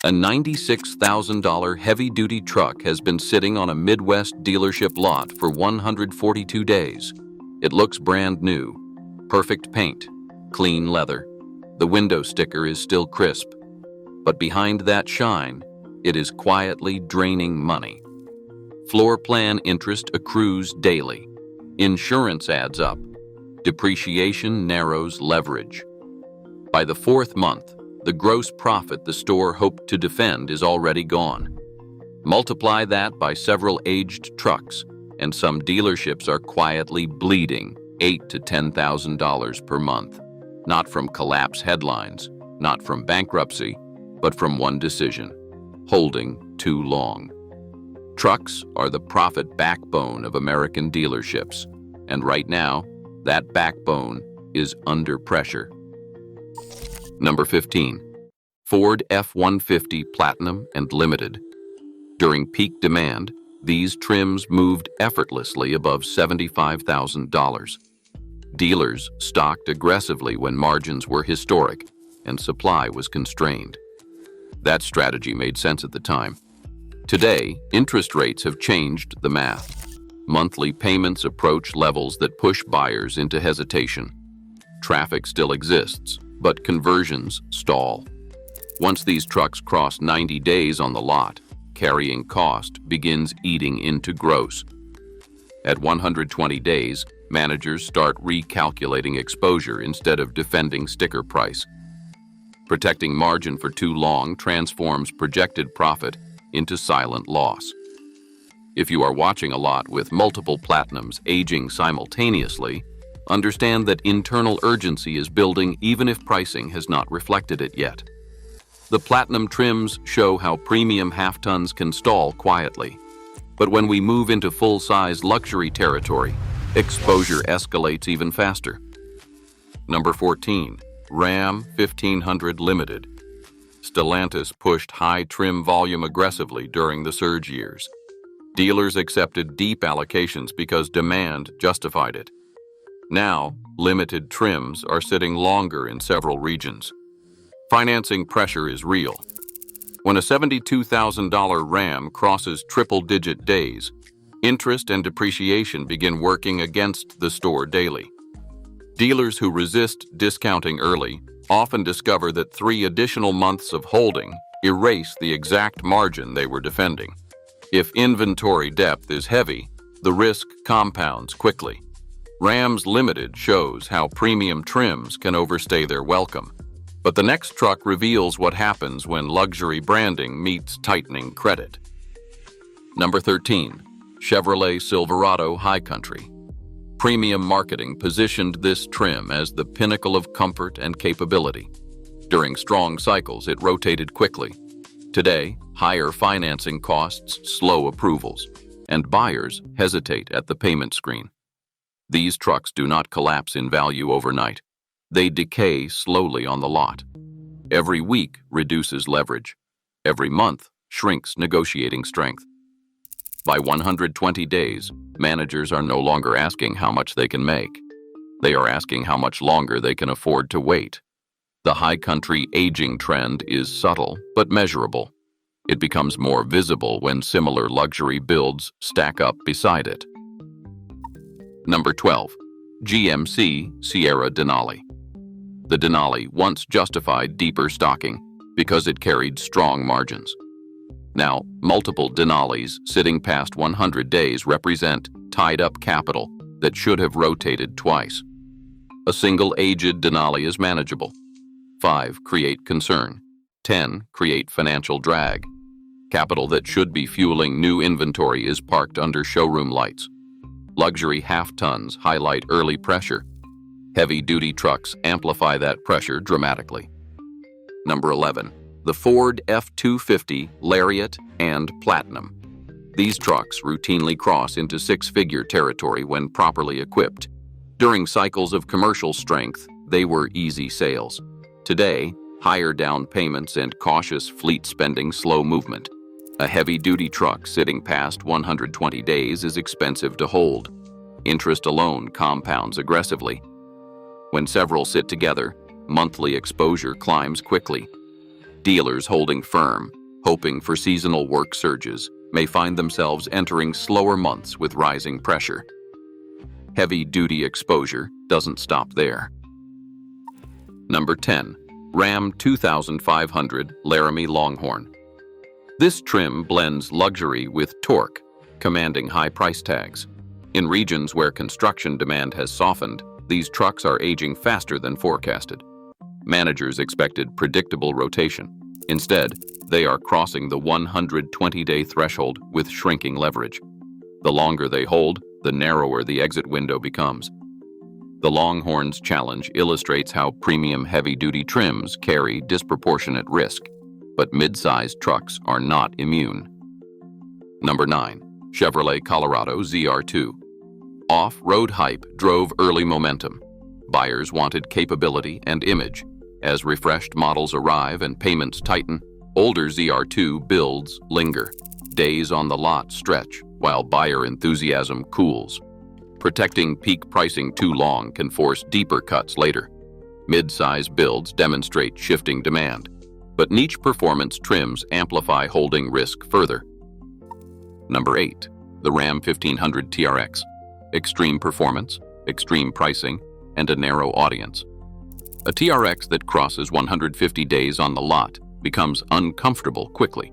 A $96,000 heavy-duty truck has been sitting on a Midwest dealership lot for 142 days. It looks brand new. Perfect paint, clean leather. The window sticker is still crisp. But behind that shine, it is quietly draining money. Floor plan interest accrues daily. Insurance adds up. Depreciation narrows leverage. By the fourth month, the gross profit the store hoped to defend is already gone. Multiply that by several aged trucks, and some dealerships are quietly bleeding $8,000 to $10,000 per month. Not from collapse headlines, not from bankruptcy, but from one decision: holding too long. Trucks are the profit backbone of American dealerships, and right now, that backbone is under pressure. Number 15. Ford F-150 Platinum and Limited. During peak demand, these trims moved effortlessly above $75,000. Dealers stocked aggressively when margins were historic and supply was constrained. That strategy made sense at the time. Today, interest rates have changed the math. Monthly payments approach levels that push buyers into hesitation. Traffic still exists, but conversions stall. Once these trucks cross 90 days on the lot, carrying cost begins eating into gross. At 120 days, managers start recalculating exposure instead of defending sticker price. Protecting margin for too long transforms projected profit into silent loss. If you are watching a lot with multiple Platinums aging simultaneously, understand that internal urgency is building even if pricing has not reflected it yet. The Platinum trims show how premium half-tons can stall quietly. But when we move into full-size luxury territory, exposure escalates even faster. Number 14. Ram 1500 Limited. Stellantis pushed high trim volume aggressively during the surge years. Dealers accepted deep allocations because demand justified it. Now, limited trims are sitting longer in several regions. Financing pressure is real. When a $72,000 Ram crosses triple-digit days, interest and depreciation begin working against the store daily. Dealers who resist discounting early often discover that 3 additional months of holding erase the exact margin they were defending. If inventory depth is heavy, the risk compounds quickly. Rams Limited shows how premium trims can overstay their welcome. But the next truck reveals what happens when luxury branding meets tightening credit. Number 13. Chevrolet Silverado High Country. Premium marketing positioned this trim as the pinnacle of comfort and capability. During strong cycles, it rotated quickly. Today, higher financing costs slow approvals, and buyers hesitate at the payment screen. These trucks do not collapse in value overnight. They decay slowly on the lot. Every week reduces leverage. Every month shrinks negotiating strength. By 120 days, managers are no longer asking how much they can make. They are asking how much longer they can afford to wait. The high country aging trend is subtle but measurable. It becomes more visible when similar luxury builds stack up beside it. Number 12. GMC Sierra Denali. The Denali once justified deeper stocking because it carried strong margins. Now, multiple Denalis sitting past 100 days represent tied-up capital that should have rotated twice. A single aged Denali is manageable. 5 create concern. 10 create financial drag. Capital that should be fueling new inventory is parked under showroom lights. Luxury half-tons highlight early pressure. Heavy-duty trucks amplify that pressure dramatically. Number 11. The Ford F-250 Lariat and Platinum. These trucks routinely cross into six-figure territory when properly equipped. During cycles of commercial strength, they were easy sales. Today, higher down payments and cautious fleet spending slow movement. A heavy-duty truck sitting past 120 days is expensive to hold. Interest alone compounds aggressively. When several sit together, monthly exposure climbs quickly. Dealers holding firm, hoping for seasonal work surges, may find themselves entering slower months with rising pressure. Heavy-duty exposure doesn't stop there. Number 10. Ram 2500 Laramie Longhorn. This trim blends luxury with torque, commanding high price tags. In regions where construction demand has softened, these trucks are aging faster than forecasted. Managers expected predictable rotation. Instead, they are crossing the 120-day threshold with shrinking leverage. The longer they hold, the narrower the exit window becomes. The Longhorn's challenge illustrates how premium heavy-duty trims carry disproportionate risk, but mid-sized trucks are not immune. Number 9. Chevrolet Colorado ZR2. Off-road hype drove early momentum. Buyers wanted capability and image. As refreshed models arrive and payments tighten, older ZR2 builds linger. Days on the lot stretch, while buyer enthusiasm cools. Protecting peak pricing too long can force deeper cuts later. Mid-size builds demonstrate shifting demand, but niche performance trims amplify holding risk further. Number 8. The Ram 1500 TRX. Extreme performance, extreme pricing, and a narrow audience. A TRX that crosses 150 days on the lot becomes uncomfortable quickly.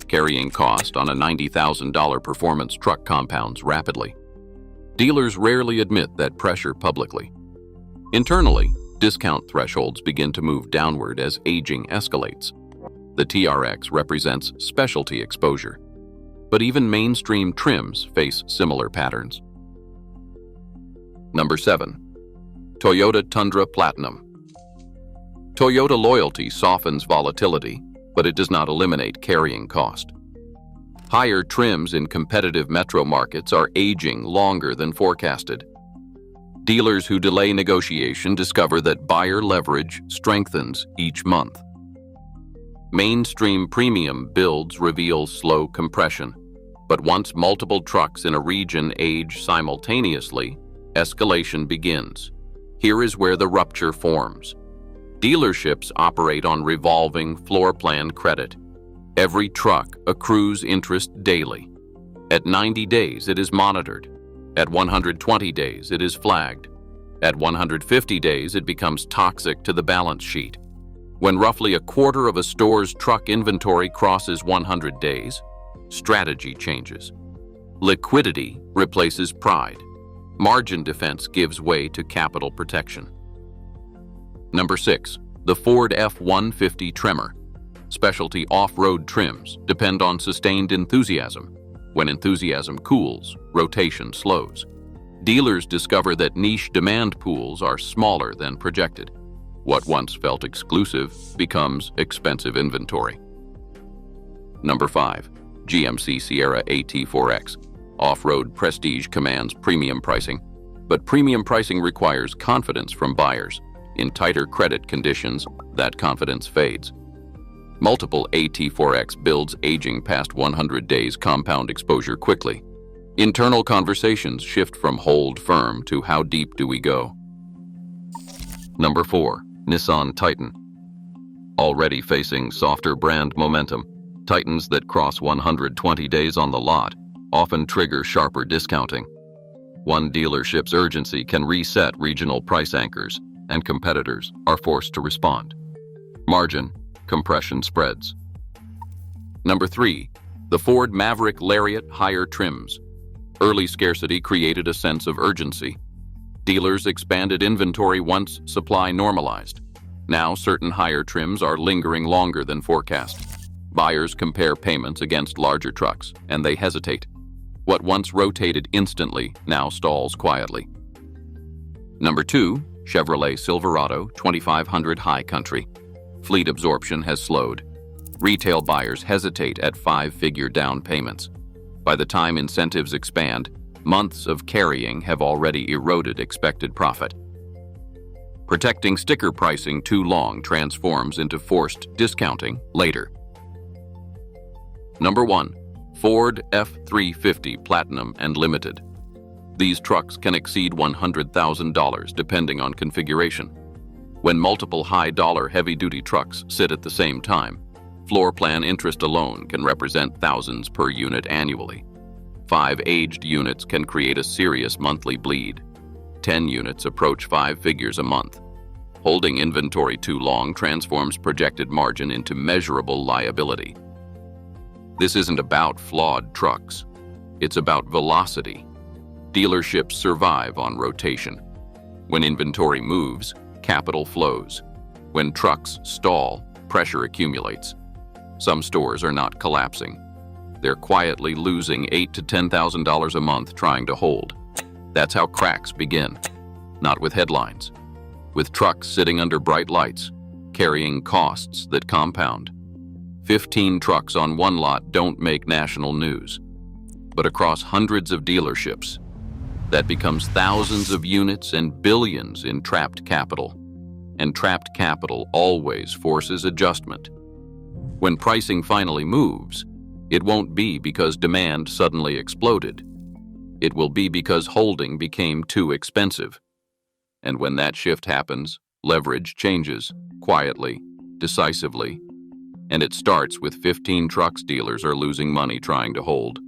Carrying cost on a $90,000 performance truck compounds rapidly. Dealers rarely admit that pressure publicly. Internally, discount thresholds begin to move downward as aging escalates. The TRX represents specialty exposure, but even mainstream trims face similar patterns. Number 7. Toyota Tundra Platinum. Toyota loyalty softens volatility, but it does not eliminate carrying cost. Higher trims in competitive metro markets are aging longer than forecasted. Dealers who delay negotiation discover that buyer leverage strengthens each month. Mainstream premium builds reveal slow compression, but once multiple trucks in a region age simultaneously, escalation begins. Here is where the rupture forms. Dealerships operate on revolving floor plan credit. Every truck accrues interest daily. At 90 days, it is monitored. At 120 days, it is flagged. At 150 days, it becomes toxic to the balance sheet. When roughly a quarter of a store's truck inventory crosses 100 days, strategy changes. Liquidity replaces pride. Margin defense gives way to capital protection. Number 6. The Ford F-150 Tremor. Specialty off-road trims depend on sustained enthusiasm. When enthusiasm cools, rotation slows. Dealers discover that niche demand pools are smaller than projected. What once felt exclusive becomes expensive inventory. Number 5. GMC Sierra AT4X. Off-road prestige commands premium pricing, but premium pricing requires confidence from buyers. In tighter credit conditions, that confidence fades. Multiple AT4X builds aging past 100 days compound exposure quickly. Internal conversations shift from hold firm to how deep do we go. Number 4. Nissan Titan. Already facing softer brand momentum, Titans that cross 120 days on the lot often trigger sharper discounting. One dealership's urgency can reset regional price anchors, and competitors are forced to respond. Margin compression spreads. Number 3. The Ford Maverick Lariat Higher Trims. Early scarcity created a sense of urgency. Dealers expanded inventory once supply normalized. Now certain higher trims are lingering longer than forecast. Buyers compare payments against larger trucks, and they hesitate. What once rotated instantly now stalls quietly. Number 2. Chevrolet Silverado 2500 High Country. Fleet absorption has slowed. Retail buyers hesitate at 5-figure down payments. By the time incentives expand, months of carrying have already eroded expected profit. Protecting sticker pricing too long transforms into forced discounting later. Number 1. Ford F-350 Platinum and Limited. These trucks can exceed $100,000 depending on configuration. When multiple high-dollar heavy-duty trucks sit at the same time, floor plan interest alone can represent thousands per unit annually. 5 aged units can create a serious monthly bleed. 10 units approach 5 figures a month. Holding inventory too long transforms projected margin into measurable liability. This isn't about flawed trucks. It's about velocity. Dealerships survive on rotation. When inventory moves, capital flows. When trucks stall, pressure accumulates. Some stores are not collapsing. They're quietly losing $8,000 to $10,000 a month trying to hold. That's how cracks begin. Not with headlines. With trucks sitting under bright lights, carrying costs that compound. 15 trucks on one lot don't make national news. But across hundreds of dealerships, that becomes thousands of units and billions in trapped capital. And trapped capital always forces adjustment. When pricing finally moves, it won't be because demand suddenly exploded. It will be because holding became too expensive. And when that shift happens, leverage changes, quietly, decisively. And it starts with 15 trucks dealers are losing money trying to hold.